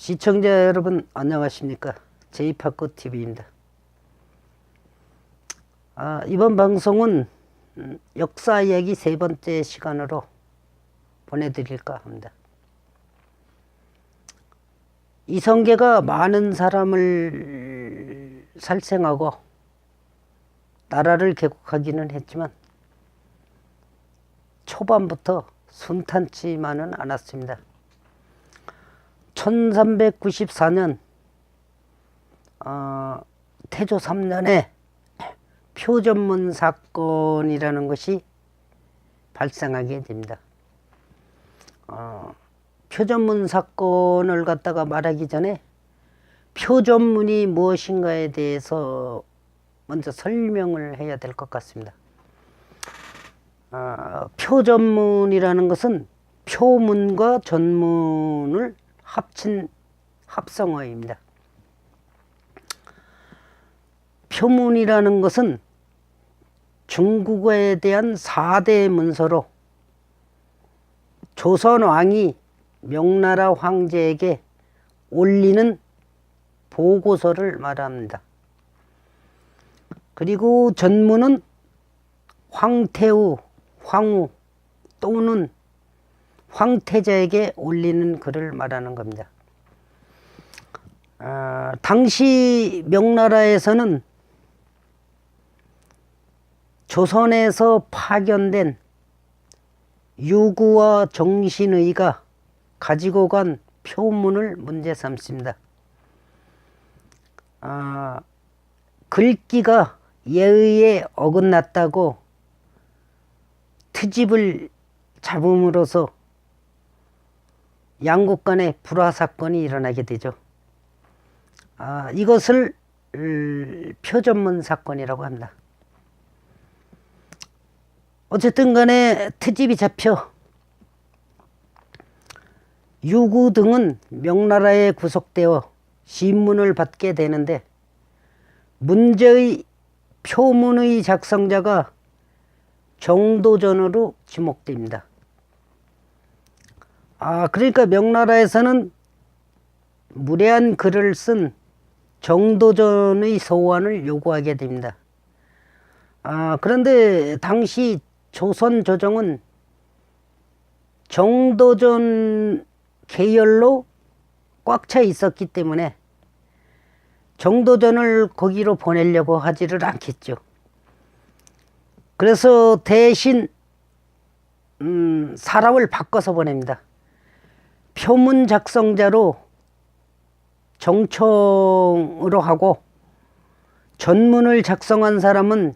시청자 여러분 안녕하십니까. 제이파크TV입니다. 이번 방송은 역사 이야기 세 번째 시간으로 보내드릴까 합니다. 이성계가 많은 사람을 살생하고 나라를 개국하기는 했지만 초반부터 순탄치만은 않았습니다. 1394년 태조 3년에 표전문 사건이라는 것이 발생하게 됩니다. 표전문 사건을 갖다가 말하기 전에 표전문이 무엇인가에 대해서 먼저 설명을 해야 될 것 같습니다. 표전문이라는 것은 표문과 전문을 합친 합성어입니다. 표문이라는 것은 중국어에 대한 4대 문서로 조선 왕이 명나라 황제에게 올리는 보고서를 말합니다. 그리고 전문은 황태우, 황후 또는 황태자에게 올리는 글을 말하는 겁니다. 당시 명나라에서는 조선에서 파견된 유구와 정신의가 가지고 간 표문을 문제 삼습니다. 글귀가 예의에 어긋났다고 트집을 잡음으로써 양국 간의 불화 사건이 일어나게 되죠. 이것을 표전문 사건이라고 합니다. 어쨌든 간에 트집이 잡혀 유구 등은 명나라에 구속되어 신문을 받게 되는데 문제의 표문의 작성자가 정도전으로 지목됩니다. 그러니까 명나라에서는 무례한 글을 쓴 정도전의 소환을 요구하게 됩니다. 그런데 당시 조선 조정은 정도전 계열로 꽉 차 있었기 때문에 정도전을 거기로 보내려고 하지를 않겠죠. 그래서 대신 사람을 바꿔서 보냅니다. 표문 작성자로 정청으로 하고 전문을 작성한 사람은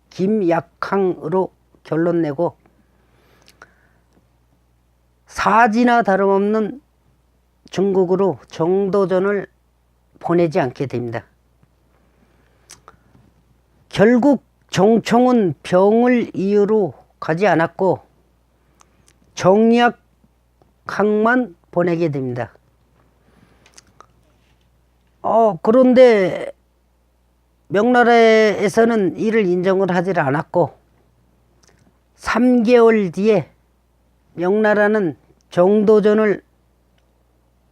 김약항으로 결론 내고 사지나 다름없는 중국으로 정도전을 보내지 않게 됩니다. 결국 정청은 병을 이유로 가지 않았고 정약항만 보내게 됩니다. 그런데 명나라에서는 이를 인정을 하지 않았고 3개월 뒤에 명나라는 정도전을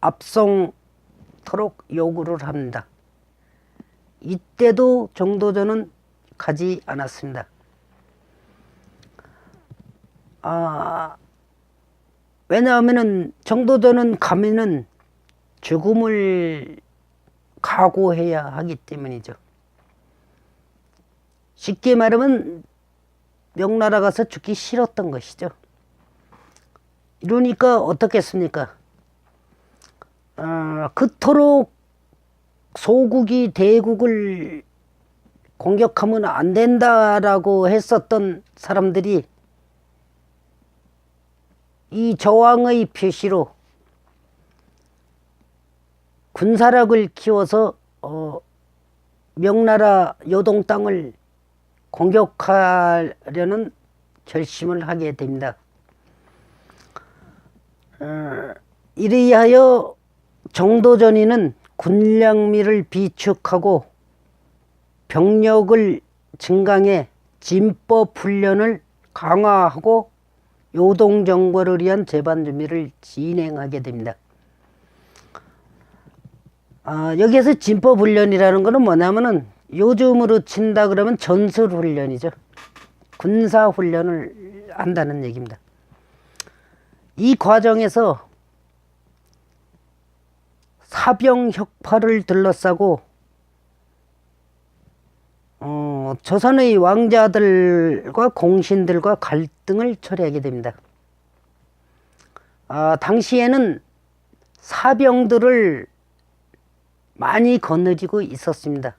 압송토록 요구를 합니다. 이때도 정도전은 가지 않았습니다. 왜냐하면 정도전은 가면은 죽음을 각오해야 하기 때문이죠. 쉽게 말하면 명나라 가서 죽기 싫었던 것이죠. 이러니까 어떻겠습니까? 그토록 소국이 대국을 공격하면 안 된다라고 했었던 사람들이 이 저항의 표시로 군사력을 키워서 명나라 요동 땅을 공격하려는 결심을 하게 됩니다. 이리하여 정도전이는 군량미를 비축하고 병력을 증강해 진법 훈련을 강화하고 요동정벌을 위한 재반 준비를 진행하게 됩니다. 여기에서 진법훈련이라는 거는 뭐냐면은 요즘으로 친다 그러면 전술훈련이죠. 군사훈련을 한다는 얘기입니다. 이 과정에서 사병혁파를 둘러싸고 조선의 왕자들과 공신들과 갈등을 초래하게 됩니다. 당시에는 사병들을 많이 거느리고 있었습니다.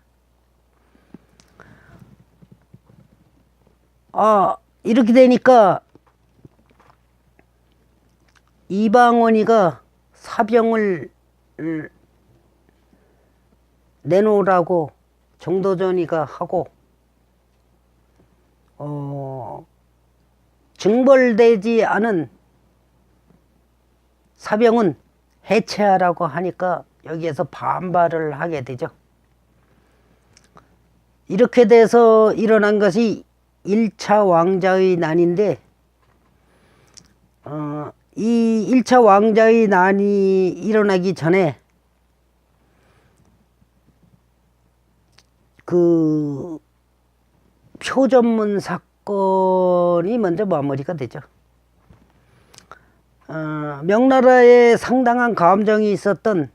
이렇게 되니까 이방원이가 사병을 내놓으라고 정도전이가 하고 징벌되지 않은 사병은 해체하라고 하니까 여기에서 반발을 하게 되죠. 이렇게 돼서 일어난 것이 1차 왕자의 난인데 이 1차 왕자의 난이 일어나기 전에 그 표전문 사건이 먼저 마무리가 되죠. 명나라에 상당한 감정이 있었던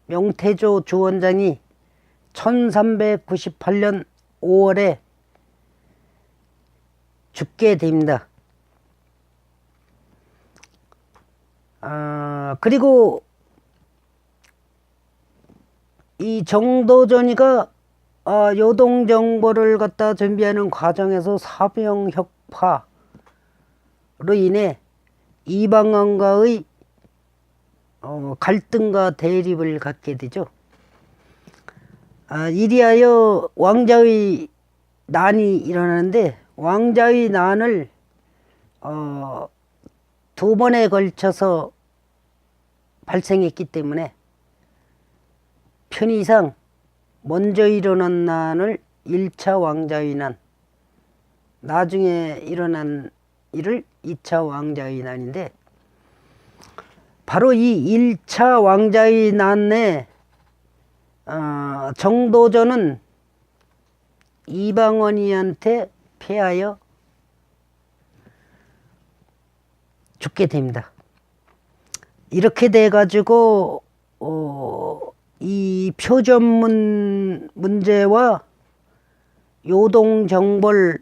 명태조 주원장이 1398년 5월에 죽게 됩니다. 그리고 이 정도전이가 요동정보를 갖다 준비하는 과정에서 사병혁파로 인해 이방원과의 갈등과 대립을 갖게 되죠. 이리하여 왕자의 난이 일어나는데 왕자의 난을 두 번에 걸쳐서 발생했기 때문에 편의상 먼저 일어난 난을 1차 왕자의 난, 나중에 일어난 일을 2차 왕자의 난인데 바로 이 1차 왕자의 난에 정도전은 이방원이한테 패하여 죽게 됩니다. 이렇게 돼 가지고 이 표전문 문제와 요동정벌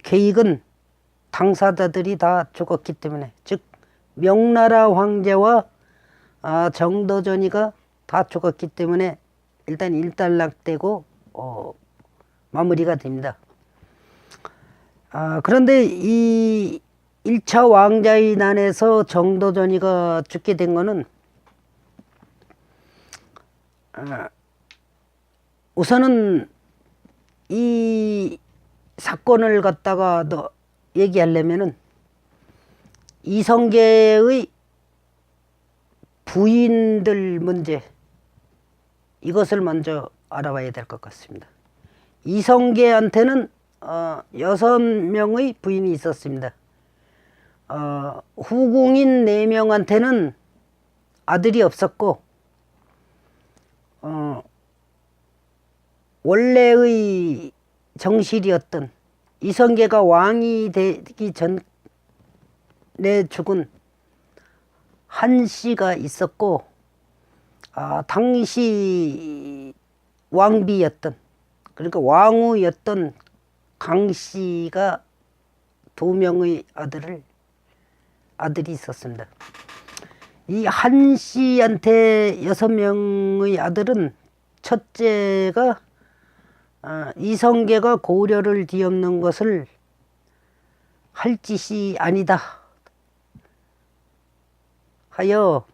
계획은 당사자들이 다 죽었기 때문에, 즉 명나라 황제와 정도전이가 다 죽었기 때문에 일단 일단락되고 마무리가 됩니다. 그런데 이 1차 왕자의 난에서 정도전이가 죽게 된 거는 우선은 이 사건을 갖다가 얘기하려면은 이성계의 부인들 문제, 이것을 먼저 알아봐야 될 것 같습니다. 이성계한테는 6명의 부인이 있었습니다. 후궁인 4명한테는 아들이 없었고 원래의 정실이었던 이성계가 왕이 되기 전에 죽은 한씨가 있었고 당시 왕비였던, 그러니까 왕후였던 강씨가 2명의 아들이 있었습니다. 이 한씨한테 6명의 아들은 첫째가 이성계가 고려를 뒤엎는 것을 할 짓이 아니다 하여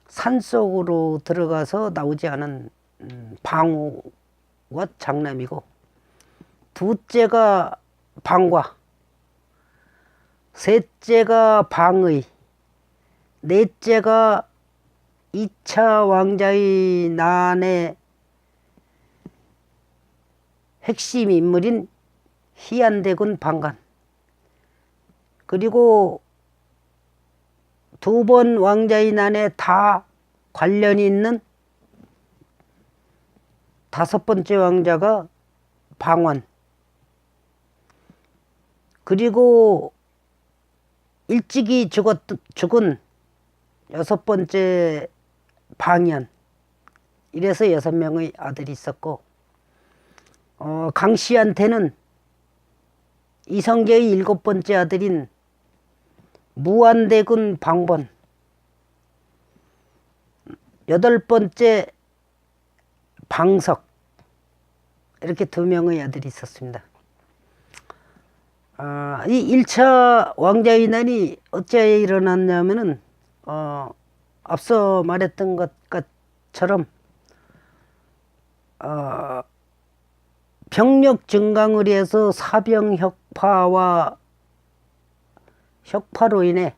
산속으로 들어가서 나오지 않은 방우와 장남이고, 둘째가 방과, 셋째가 방의, 넷째가 2차 왕자의 난의 핵심 인물인 희안대군 방관, 그리고 2번 왕자의 난에 다 관련이 있는 다섯 번째 왕자가 방원, 그리고 일찍이 죽은 여섯 번째 방연, 이래서 6명의 아들이 있었고, 강씨한테는 이성계의 7번째 아들인 무안대군 방본, 8번째 방석, 이렇게 2명의 아들이 있었습니다. 이 1차 왕자의 난이 어찌하여 일어났냐면은 앞서 말했던 것처럼 병력 증강을 위해서 사병 혁파로 인해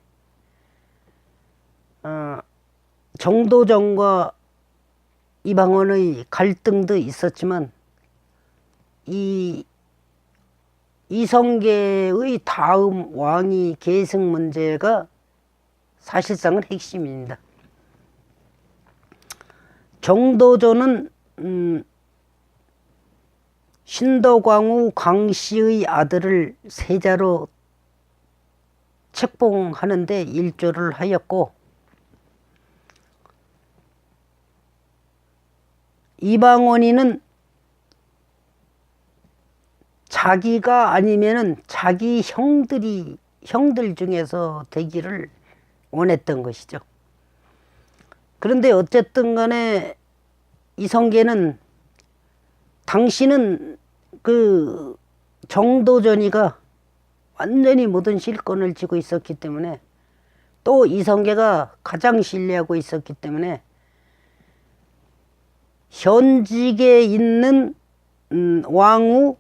정도전과 이방원의 갈등도 있었지만 이 이성계의 다음 왕위 계승 문제가 사실상은 핵심입니다. 정도전은 신도광우 광씨의 아들을 세자로 책봉하는데 일조를 하였고, 이방원이는 자기가 아니면은 자기 형들 중에서 되기를 원했던 것이죠. 그런데 어쨌든 간에 이성계는 당시는 그 정도전이가 완전히 모든 실권을 쥐고 있었기 때문에, 또 이성계가 가장 신뢰하고 있었기 때문에 현직에 있는 왕후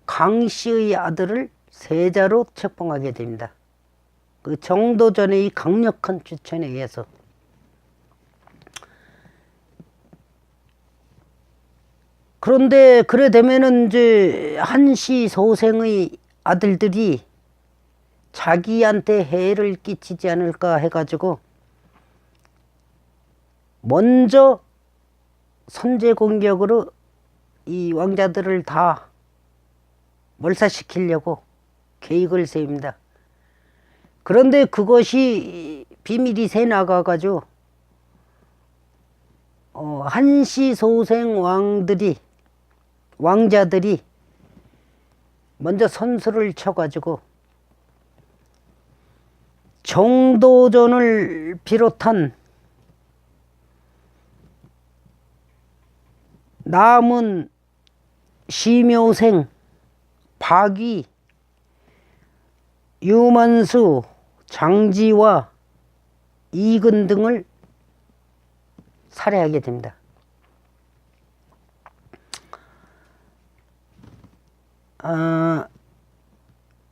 강씨의 아들을 세자로 책봉하게 됩니다. 그 정도전의 강력한 추천에 의해서. 그런데 그래 되면은 이제 한씨 소생의 아들들이 자기한테 해를 끼치지 않을까 해가지고 먼저 선제 공격으로 이 왕자들을 다 몰살시키려고 계획을 세웁니다. 그런데 그것이 비밀이 새 나가가지고 한씨 소생 왕자들이 먼저 선수를 쳐가지고 정도전을 비롯한 남은 시묘생, 박위, 유만수, 장지와 이근 등을 살해하게 됩니다.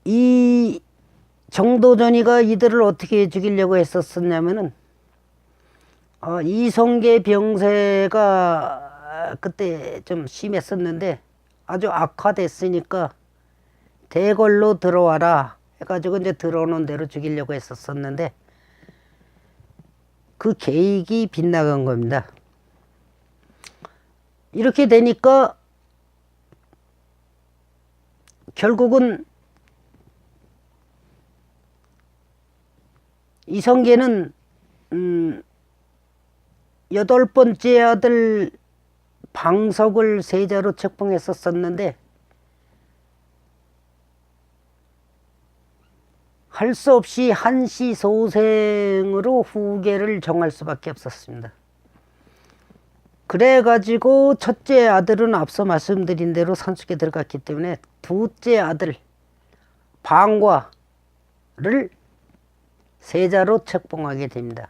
이 정도전이가 이들을 어떻게 죽이려고 했었냐면은 이성계 병세가 그때 좀 심했었는데 아주 악화됐으니까 대궐로 들어와라 해가지고 이제 들어오는 대로 죽이려고 했었는데 그 계획이 빗나간 겁니다. 이렇게 되니까 결국은 이성계는 8번째 아들 방석을 세자로 책봉했었는데 할 수 없이 한씨 소생으로 후계를 정할 수밖에 없었습니다. 그래가지고 첫째 아들은 앞서 말씀드린 대로 산속에 들어갔기 때문에 둘째 아들 방과를 세자로 책봉하게 됩니다.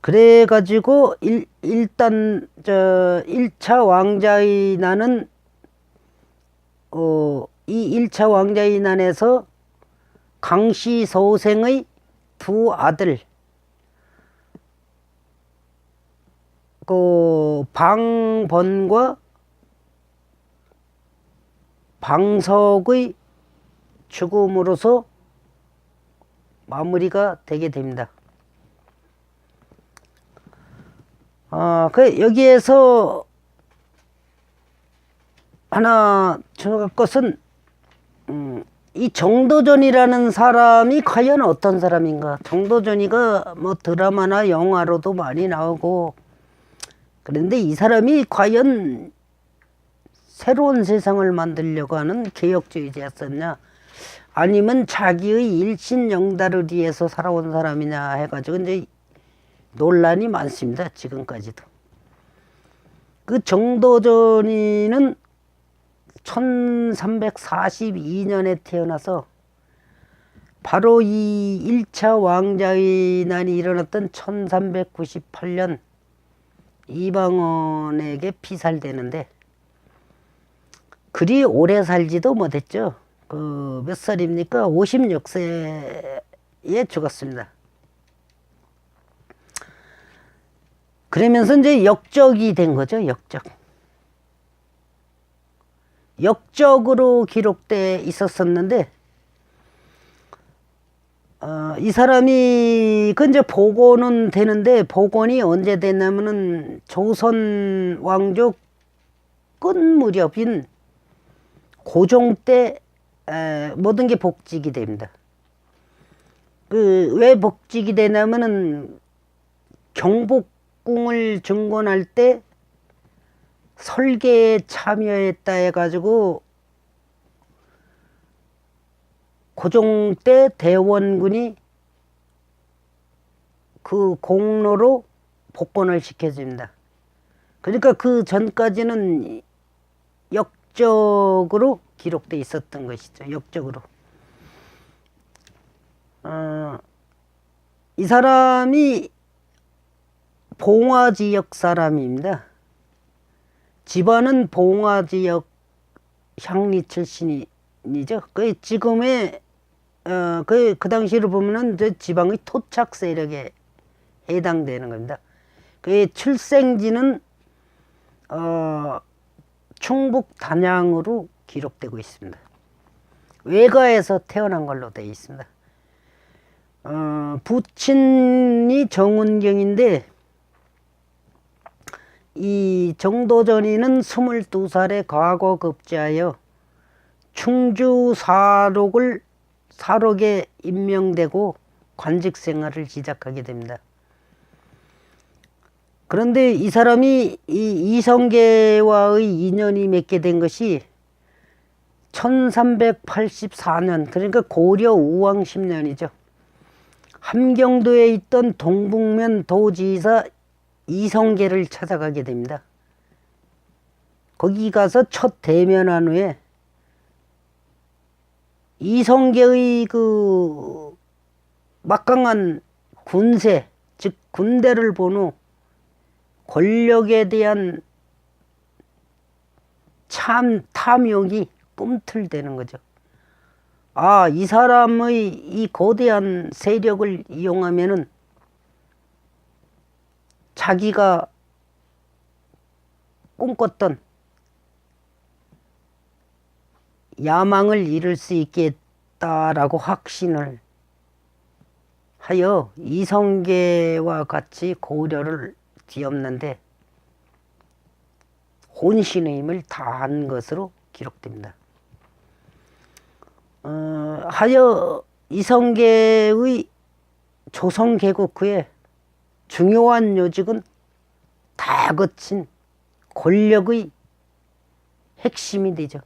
그래가지고 일단 1차 왕자의 난은 이 1차 왕자의 난에서 강씨 소생의 두 아들 그 방번과 방석의 죽음으로서 마무리가 되게 됩니다. 여기에서 하나 중요한 것은 이 정도전이라는 사람이 과연 어떤 사람인가. 정도전이가 뭐 드라마나 영화로도 많이 나오고, 그런데 이 사람이 과연 새로운 세상을 만들려고 하는 개혁주의자였었냐, 아니면 자기의 일신영달을 위해서 살아온 사람이냐 해가지고 이제 논란이 많습니다. 지금까지도. 그 정도전이는 1342년에 태어나서 바로 이 1차 왕자의 난이 일어났던 1398년 이방원에게 피살되는데, 그리 오래 살지도 못했죠. 몇 살입니까? 56세에 죽었습니다. 그러면서 이제 역적이 된 거죠. 역적으로 기록돼 있었었는데, 이 사람이 이제 복원은 되는데, 복원이 언제 됐냐면은 조선 왕조 끝 무렵인 고종 때 모든 게 복직이 됩니다. 왜 복직이 되냐면은 경복궁을 증건할 때 설계에 참여했다 해가지고 고종 때 대원군이 그 공로로 복권을 시켜줍니다. 그러니까 그 전까지는 역적으로 기록돼 있었던 것이죠. 역적으로. 이 사람이 봉화 지역 사람입니다. 집안은 봉화 지역 향리 출신이죠. 지금의 그 당시로 보면은 지방의 토착 세력에 해당되는 겁니다. 그의 출생지는 충북 단양으로 기록되고 있습니다. 외가에서 태어난 걸로 되어 있습니다. 부친이 정운경인데, 이 정도전이는 22살에 과거급제하여 충주 사록에 임명되고 관직 생활을 시작하게 됩니다. 그런데 이 사람이 이 이성계와의 인연이 맺게 된 것이 1384년, 그러니까 고려 우왕 10년이죠. 함경도에 있던 동북면 도지사 이성계를 찾아가게 됩니다. 거기 가서 첫 대면한 후에 이성계의 그 막강한 군세, 즉 군대를 본 후 권력에 대한 참 탐욕이 꿈틀대는 거죠. 이 사람의 이 거대한 세력을 이용하면은 자기가 꿈꿨던 야망을 이룰 수 있겠다라고 확신을 하여 이성계와 같이 고려를 뒤엎는데 혼신의 힘을 다한 것으로 기록됩니다. 하여 이성계의 조선 개국 후에 중요한 요직은 다 거친 권력의 핵심이 되죠.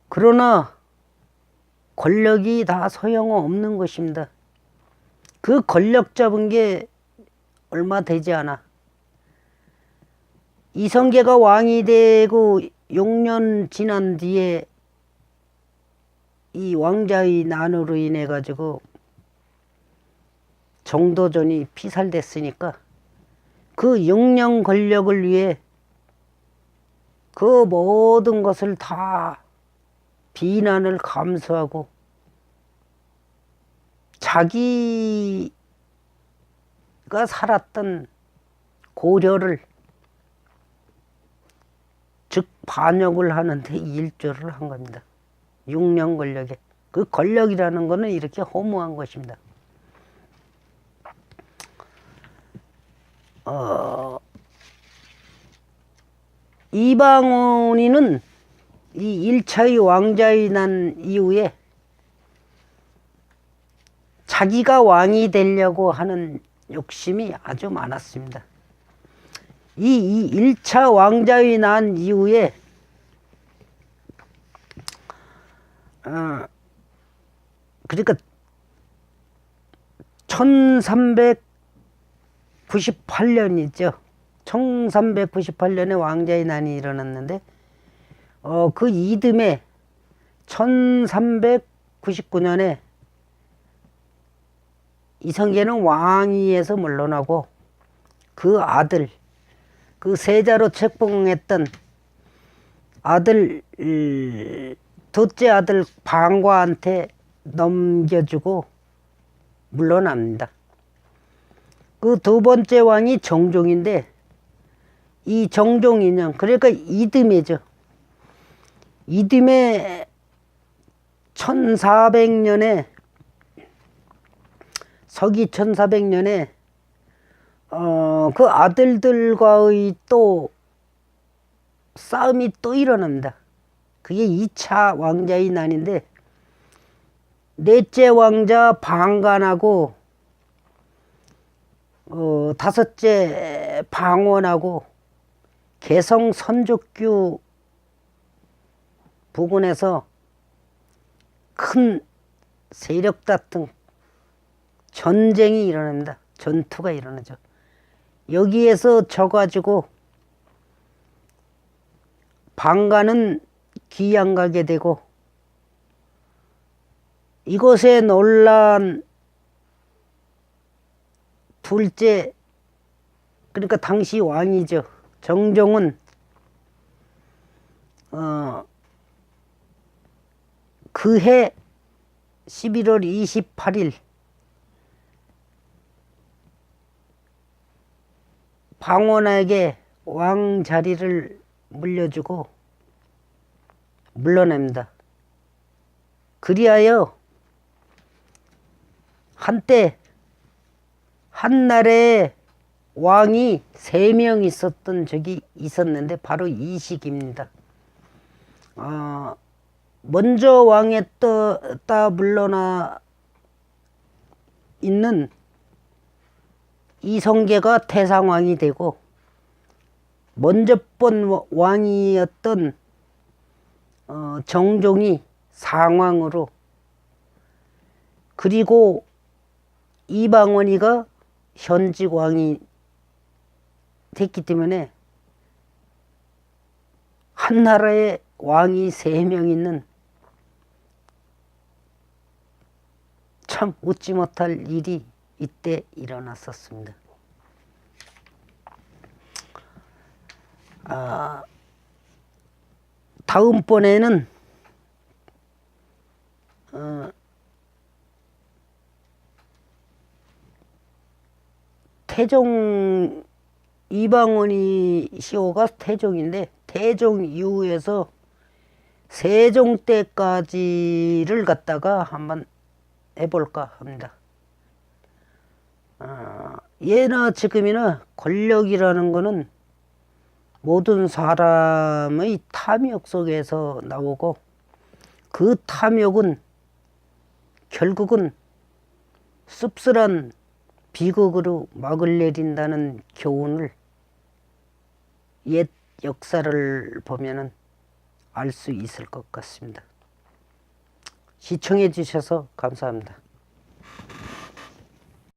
그러나 권력이 다 소용없는 것입니다. 그 권력 잡은 게 얼마 되지 않아. 이성계가 왕이 되고 6년 지난 뒤에 이 왕자의 난으로 인해 가지고 정도전이 피살됐으니까 그 6년 권력을 위해 그 모든 것을 다 비난을 감수하고 자기가 살았던 고려를 즉 반역을 하는데 일조를 한 겁니다. 6년 권력에. 그 권력이라는 거는 이렇게 허무한 것입니다. 이방원이는 이 1차의 왕자의 난 이후에 자기가 왕이 되려고 하는 욕심이 아주 많았습니다. 이 1차 왕자의 난 이후에 그러니까 1398년이죠. 1398년에 왕자의 난이 일어났는데 그 이듬해 1399년에 이성계는 왕위에서 물러나고 그 아들, 그 세자로 책봉했던 아들, 둘째 아들 방과한테 넘겨주고 물러납니다. 그 두 번째 왕이 정종인데 이 정종 인형, 그러니까 이듬해죠. 이듬해 1400년에 서기 1400년에 그 아들들과의 또 싸움이 또 일어납니다. 그게 2차 왕자의 난인데 넷째 왕자 방간하고 다섯째 방원하고 개성 선족규 부근에서 큰 세력 다툼, 전쟁이 일어납니다. 전투가 일어나죠. 여기에서 져가지고 방간은 귀양 가게 되고 이곳에 놀란 둘째, 그러니까 당시 왕이죠. 정종은 그해 11월 28일 방원에게 왕 자리를 물려주고 물러납니다. 그리하여 한때 한나라에 왕이 3명 있었던 적이 있었는데 바로 이 시기입니다. 먼저 왕에 떠 물러나 있는 이성계가 태상왕이 되고 먼저 본 왕이었던 정종이 상왕으로, 그리고 이방원이가 현직 왕이 됐기 때문에 한나라에 왕이 3명 있는 참 웃지 못할 일이 이때 일어났었습니다. 다음번에는 태종, 이방원이 시호가 태종인데 태종 이후에서 세종 때까지를 갖다가 한번 해볼까 합니다. 예나 지금이나 권력이라는 거는 모든 사람의 탐욕 속에서 나오고 그 탐욕은 결국은 씁쓸한 비극으로 막을 내린다는 교훈을 옛 역사를 보면은 알 수 있을 것 같습니다. 시청해 주셔서 감사합니다.